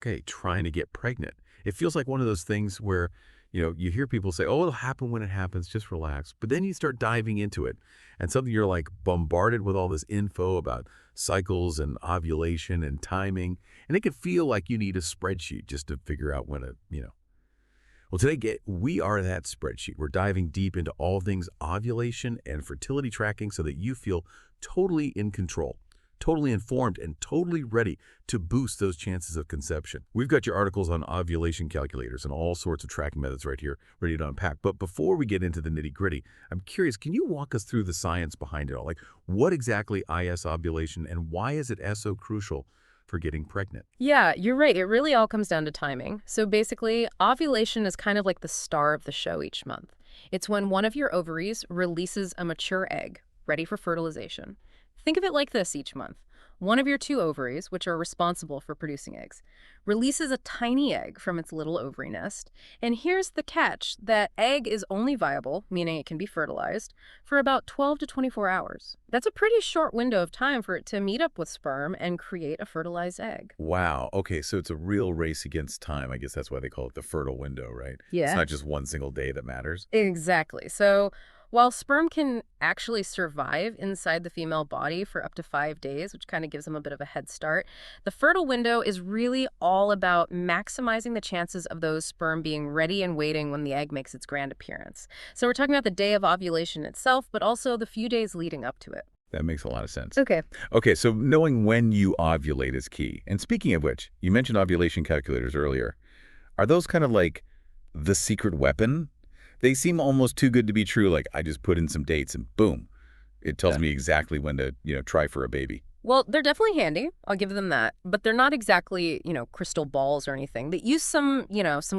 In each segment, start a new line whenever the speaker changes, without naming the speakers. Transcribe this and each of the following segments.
Okay, trying to get pregnant. It feels like one of those things where, you hear people say, oh, it'll happen when it happens, just relax. But then you start diving into it, and suddenly you're like bombarded with all this info about cycles and ovulation and timing, and it can feel like you need a spreadsheet just to figure out when to. Well, today we are that spreadsheet. We're diving deep into all things ovulation and fertility tracking so that you feel totally in control, totally informed, and totally ready to boost those chances of conception. We've got your articles on ovulation calculators and all sorts of tracking methods right here ready to unpack. But before we get into the nitty-gritty, I'm curious, can you walk us through the science behind it all? Like, what exactly is ovulation and why is it so crucial for getting pregnant?
Yeah, you're right. It really all comes down to timing. So basically, ovulation is kind of like the star of the show each month. It's when one of your ovaries releases a mature egg, ready for fertilization. Think of it like this each month. One of your two ovaries, which are responsible for producing eggs, releases a tiny egg from its little ovary nest. And here's the catch. That egg is only viable, meaning it can be fertilized, for about 12 to 24 hours. That's a pretty short window of time for it to meet up with sperm and create a fertilized egg.
Wow. Okay, so it's a real race against time. I guess that's why they call it the fertile window, right? It's
Yeah.
not just one single day that matters.
Exactly. So while sperm can actually survive inside the female body for up to 5 days, which kind of gives them a bit of a head start, the fertile window is really all about maximizing the chances of those sperm being ready and waiting when the egg makes its grand appearance. So we're talking about the day of ovulation itself, but also the few days leading up to it.
That makes a lot of sense.
Okay.
Okay, so knowing when you ovulate is key. And speaking of which, you mentioned ovulation calculators earlier. Are those kind of like the secret weapon? They seem almost too good to be true. Like, I just put in some dates and boom, it tells me exactly when to, try for a baby.
Well, they're definitely handy. I'll give them that. But they're not exactly, crystal balls or anything. They use some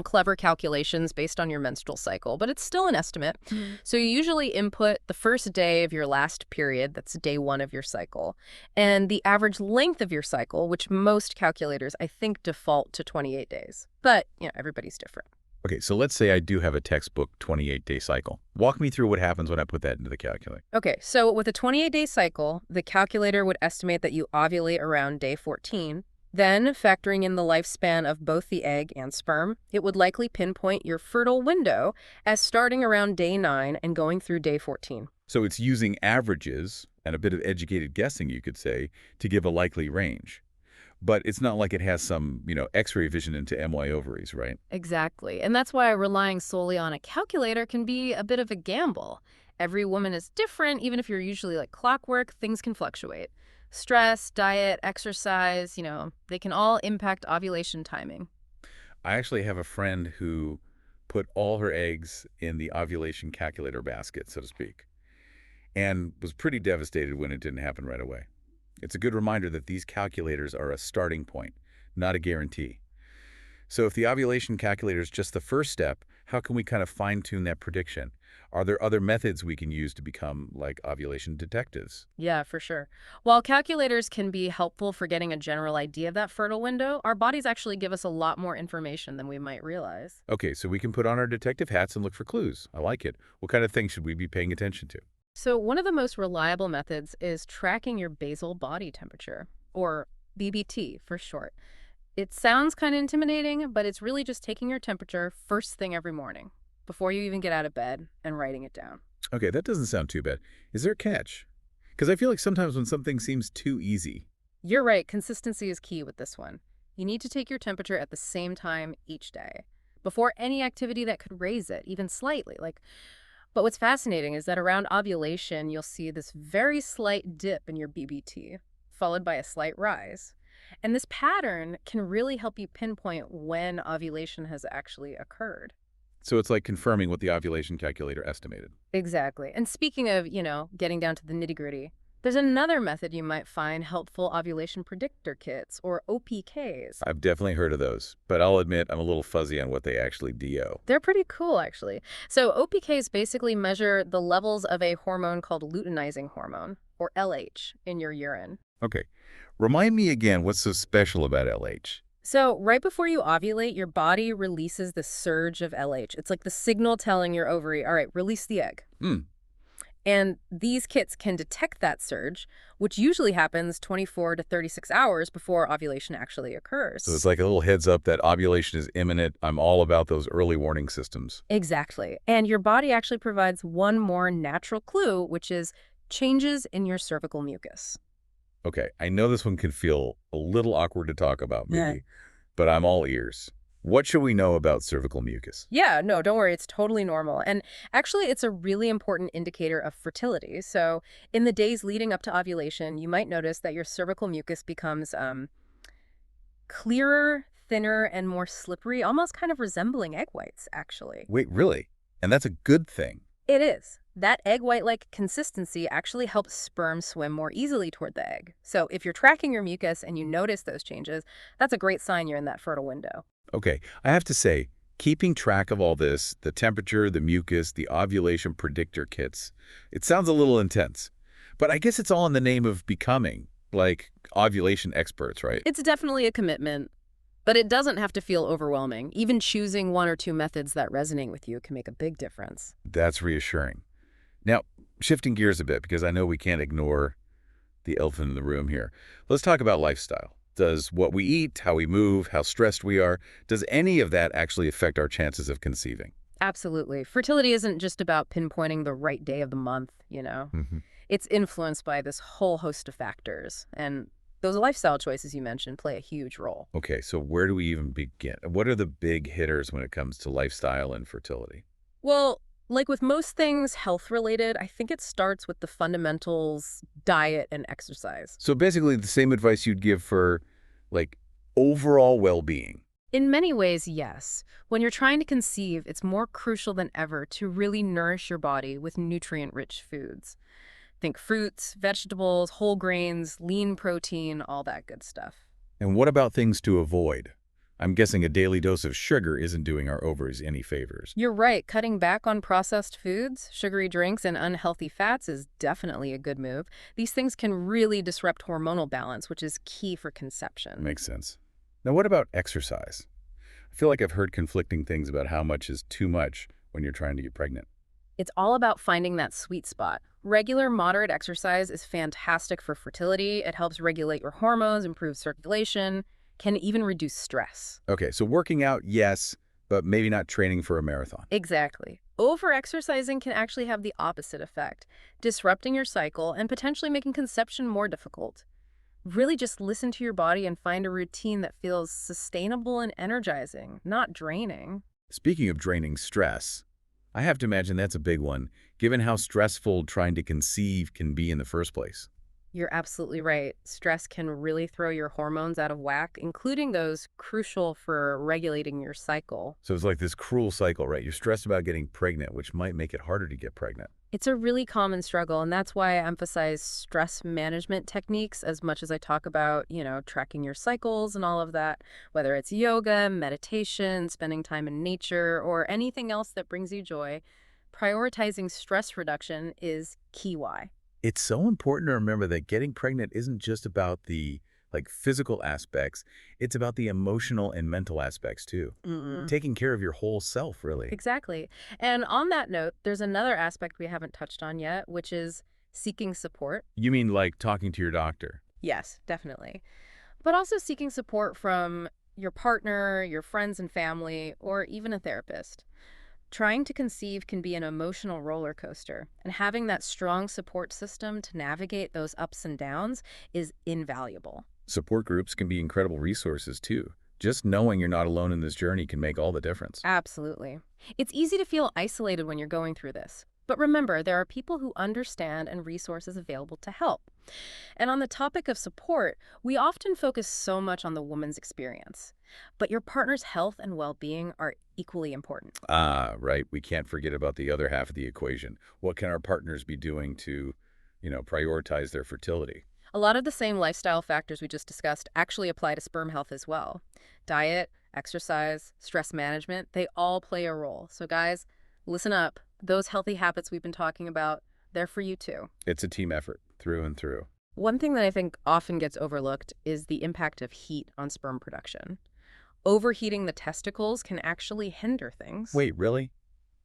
clever calculations based on your menstrual cycle, but it's still an estimate. So you usually input the first day of your last period, that's day one of your cycle, and the average length of your cycle, which most calculators, I think, default to 28 days. But, everybody's different.
Okay, so let's say I do have a textbook 28-day cycle. Walk me through what happens when I put that into the calculator.
Okay, so with a 28-day cycle, the calculator would estimate that you ovulate around day 14. Then, factoring in the lifespan of both the egg and sperm, it would likely pinpoint your fertile window as starting around day 9 and going through day 14.
So it's using averages and a bit of educated guessing, you could say, to give a likely range. But it's not like it has some, X-ray vision into MY ovaries, right?
Exactly. And that's why relying solely on a calculator can be a bit of a gamble. Every woman is different. Even if you're usually like clockwork, things can fluctuate. Stress, diet, exercise, they can all impact ovulation timing.
I actually have a friend who put all her eggs in the ovulation calculator basket, so to speak, and was pretty devastated when it didn't happen right away. It's a good reminder that these calculators are a starting point, not a guarantee. So if the ovulation calculator is just the first step, how can we kind of fine-tune that prediction? Are there other methods we can use to become like ovulation detectives?
Yeah, for sure. While calculators can be helpful for getting a general idea of that fertile window, our bodies actually give us a lot more information than we might realize.
Okay, so we can put on our detective hats and look for clues. I like it. What kind of things should we be paying attention to?
So one of the most reliable methods is tracking your basal body temperature, or BBT for short. It sounds kind of intimidating, but it's really just taking your temperature first thing every morning, before you even get out of bed, and writing it down.
Okay, that doesn't sound too bad. Is there a catch? Because I feel like sometimes when something seems too easy.
You're right, consistency is key with this one. You need to take your temperature at the same time each day, before any activity that could raise it, even slightly, But what's fascinating is that around ovulation, you'll see this very slight dip in your BBT, followed by a slight rise. And this pattern can really help you pinpoint when ovulation has actually occurred.
So it's like confirming what the ovulation calculator estimated.
Exactly. And speaking of, getting down to the nitty-gritty, there's another method you might find helpful: ovulation predictor kits, or OPKs.
I've definitely heard of those, but I'll admit I'm a little fuzzy on what they actually do.
They're pretty cool, actually. So OPKs basically measure the levels of a hormone called luteinizing hormone, or LH, in your urine.
Okay. Remind me again, what's so special about LH?
So right before you ovulate, your body releases the surge of LH. It's like the signal telling your ovary, all right, release the egg.
Hmm.
And these kits can detect that surge, which usually happens 24 to 36 hours before ovulation actually
So
occurs.
it's like a little heads up that ovulation is imminent. I'm all about those early warning systems.
Exactly. And your body actually provides one more natural clue, which is changes in your cervical mucus.
Okay, I know this one can feel a little awkward to talk about,
Yeah.
maybe, but I'm all ears. What should we know about cervical mucus?
Yeah, no, don't worry. It's totally normal. And actually, it's a really important indicator of fertility. So, in the days leading up to ovulation, you might notice that your cervical mucus becomes clearer, thinner, and more slippery, almost kind of resembling egg whites, actually.
Wait, really? And that's a good thing.
It is. That egg white-like consistency actually helps sperm swim more easily toward the egg. So, if you're tracking your mucus and you notice those changes, that's a great sign you're in that fertile window.
Okay, I have to say, keeping track of all this, the temperature, the mucus, the ovulation predictor kits, it sounds a little intense. But I guess it's all in the name of becoming, like ovulation experts, right?
It's definitely a commitment, but it doesn't have to feel overwhelming. Even choosing one or two methods that resonate with you can make a big difference.
That's reassuring. Now, shifting gears a bit, because I know we can't ignore the elephant in the room here. Let's talk about lifestyle. Does what we eat, how we move, how stressed we are, does any of that actually affect our chances of conceiving?
Absolutely. Fertility isn't just about pinpointing the right day of the month.
Hmm.
It's influenced by this whole host of factors. And those lifestyle choices you mentioned play a huge role.
Okay, so where do we even begin? What are the big hitters when it comes to lifestyle and fertility?
Well, like with most things health related, I think it starts with the fundamentals, diet and exercise.
So basically the same advice you'd give for, like, overall well-being.
In many ways, yes. When you're trying to conceive, it's more crucial than ever to really nourish your body with nutrient-rich foods. Think fruits, vegetables, whole grains, lean protein, all that good stuff.
And what about things to avoid? I'm guessing a daily dose of sugar isn't doing our ovaries any favors.
You're right, cutting back on processed foods, sugary drinks, and unhealthy fats is definitely a good move. These things can really disrupt hormonal balance, which is key for conception.
Makes sense. Now, what about exercise? I feel like I've heard conflicting things about how much is too much when you're trying to get pregnant.
It's all about finding that sweet spot. Regular, moderate exercise is fantastic for fertility. It helps regulate your hormones, improve circulation, can even reduce stress.
Okay, so working out, yes, but maybe not training for a marathon.
Exactly. Over-exercising can actually have the opposite effect, disrupting your cycle and potentially making conception more difficult. Really just listen to your body and find a routine that feels sustainable and energizing, not draining.
Speaking of draining stress, I have to imagine that's a big one, given how stressful trying to conceive can be in the first place.
You're absolutely right. Stress can really throw your hormones out of whack, including those crucial for regulating your cycle.
So it's like this cruel cycle, right? You're stressed about getting pregnant, which might make it harder to get pregnant.
It's a really common struggle, and that's why I emphasize stress management techniques as much as I talk about tracking your cycles and all of that, whether it's yoga, meditation, spending time in nature, or anything else that brings you joy. Prioritizing stress reduction is key why.
It's so important to remember that getting pregnant isn't just about the physical aspects, it's about the emotional and mental aspects too. Taking care of your whole self, really.
Exactly. And on that note, there's another aspect we haven't touched on yet, which is seeking support.
You mean like talking to your doctor?
Yes, definitely. But also seeking support from your partner, your friends and family, or even a therapist. Trying to conceive can be an emotional roller coaster, and having that strong support system to navigate those ups and downs is invaluable.
Support groups can be incredible resources too. Just knowing you're not alone in this journey can make all the difference.
Absolutely. It's easy to feel isolated when you're going through this. But remember, there are people who understand and resources available to help. And on the topic of support, we often focus so much on the woman's experience. But your partner's health and well-being are equally important.
Ah, right. We can't forget about the other half of the equation. What can our partners be doing to, prioritize their fertility?
A lot of the same lifestyle factors we just discussed actually apply to sperm health as well. Diet, exercise, stress management, they all play a role. So guys, listen up. Those healthy habits we've been talking about, they're for you too.
It's a team effort through and through.
One thing that I think often gets overlooked is the impact of heat on sperm production. Overheating the testicles can actually hinder things.
Wait, really?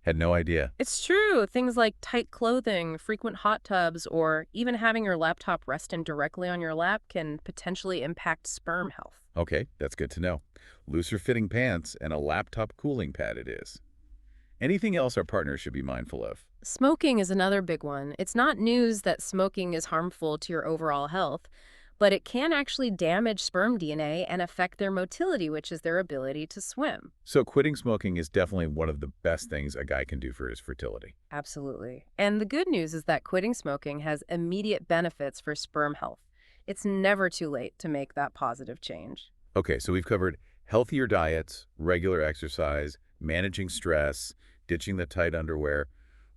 Had no idea.
It's true. Things like tight clothing, frequent hot tubs, or even having your laptop resting directly on your lap can potentially impact sperm health.
Okay, that's good to know. Looser fitting pants and a laptop cooling pad it is. Anything else our partners should be mindful of?
Smoking is another big one. It's not news that smoking is harmful to your overall health, but it can actually damage sperm DNA and affect their motility, which is their ability to swim.
So quitting smoking is definitely one of the best things a guy can do for his fertility.
Absolutely. And the good news is that quitting smoking has immediate benefits for sperm health. It's never too late to make that positive change.
Okay, so we've covered healthier diets, regular exercise, managing stress, ditching the tight underwear.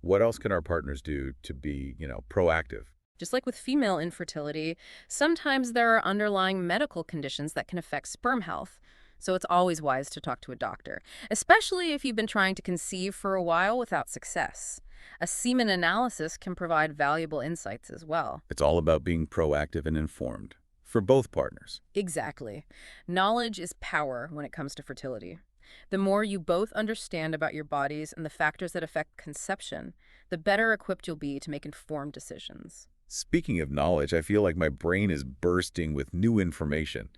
What else can our partners do to be, proactive?
Just like with female infertility, sometimes there are underlying medical conditions that can affect sperm health. So it's always wise to talk to a doctor, especially if you've been trying to conceive for a while without success. A semen analysis can provide valuable insights as well.
It's all about being proactive and informed for both partners.
Exactly. Knowledge is power when it comes to fertility. The more you both understand about your bodies and the factors that affect conception, the better equipped you'll be to make informed decisions.
Speaking of knowledge, I feel like my brain is bursting with new information.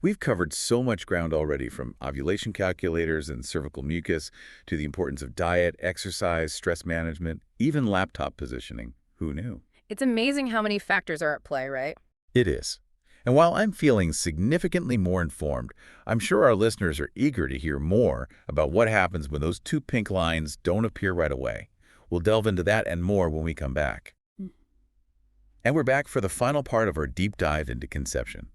We've covered so much ground already, from ovulation calculators and cervical mucus to the importance of diet, exercise, stress management, even laptop positioning. Who knew?
It's amazing how many factors are at play, right?
It is. And while I'm feeling significantly more informed, I'm sure our listeners are eager to hear more about what happens when those two pink lines don't appear right away. We'll delve into that and more when we come back. And we're back for the final part of our deep dive into conception.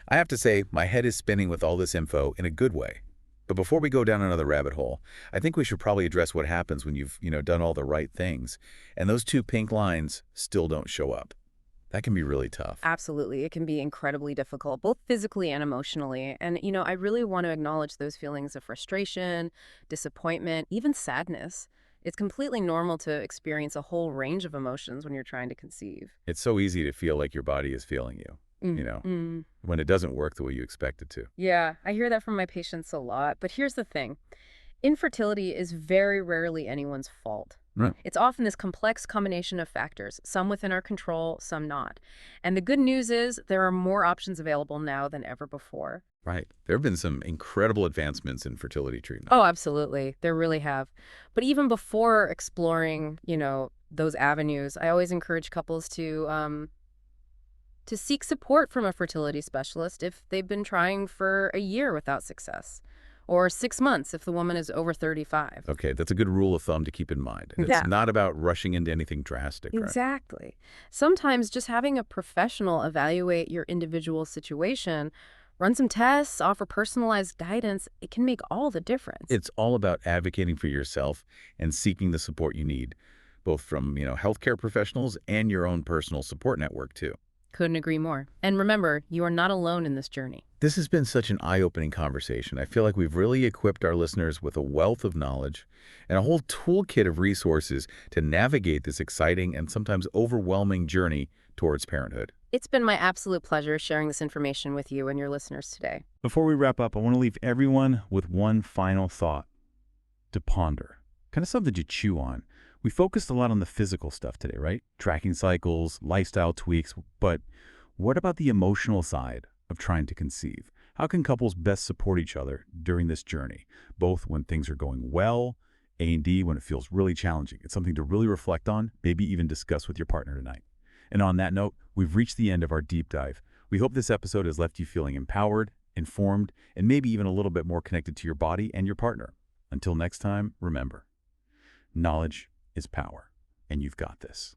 I have to say, my head is spinning with all this info in a good way. But before we go down another rabbit hole, I think we should probably address what happens when you've, done all the right things, and those two pink lines still don't show up. That can be really tough.
Absolutely. It can be incredibly difficult, both physically and emotionally. And, I really want to acknowledge those feelings of frustration, disappointment, even sadness. It's completely normal to experience a whole range of emotions when you're trying to conceive.
It's so easy to feel like your body is failing you, when it doesn't work the way you expect it to.
Yeah, I hear that from my patients a lot. But here's the thing. Infertility is very rarely anyone's fault.
Right.
It's often this complex combination of factors, some within our control, some not. And the good news is there are more options available now than ever before.
Right. There have been some incredible advancements in fertility treatment.
Oh, absolutely. There really have. But even before exploring, those avenues, I always encourage couples to seek support from a fertility specialist if they've been trying for a year without success, or 6 months if the woman is over 35.
Okay, that's a good rule of thumb to keep in mind. And
Yeah.
it's not about rushing into anything drastic, right?
Exactly. Sometimes just having a professional evaluate your individual situation, run some tests, offer personalized guidance, it can make all the difference.
It's all about advocating for yourself and seeking the support you need, both from, healthcare professionals and your own personal support network, too.
Couldn't agree more. And remember, you are not alone in this journey.
This has been such an eye-opening conversation. I feel like we've really equipped our listeners with a wealth of knowledge and a whole toolkit of resources to navigate this exciting and sometimes overwhelming journey towards parenthood.
It's been my absolute pleasure sharing this information with you and your listeners today.
Before we wrap up, I want to leave everyone with one final thought to ponder. Kind of something to chew on. We focused a lot on the physical stuff today, right? Tracking cycles, lifestyle tweaks, but what about the emotional side of trying to conceive? How can couples best support each other during this journey, both when things are going well, A&D when it feels really challenging? It's something to really reflect on, maybe even discuss with your partner tonight. And on that note, we've reached the end of our deep dive. We hope this episode has left you feeling empowered, informed, and maybe even a little bit more connected to your body and your partner. Until next time, remember, knowledge is power, and you've got this.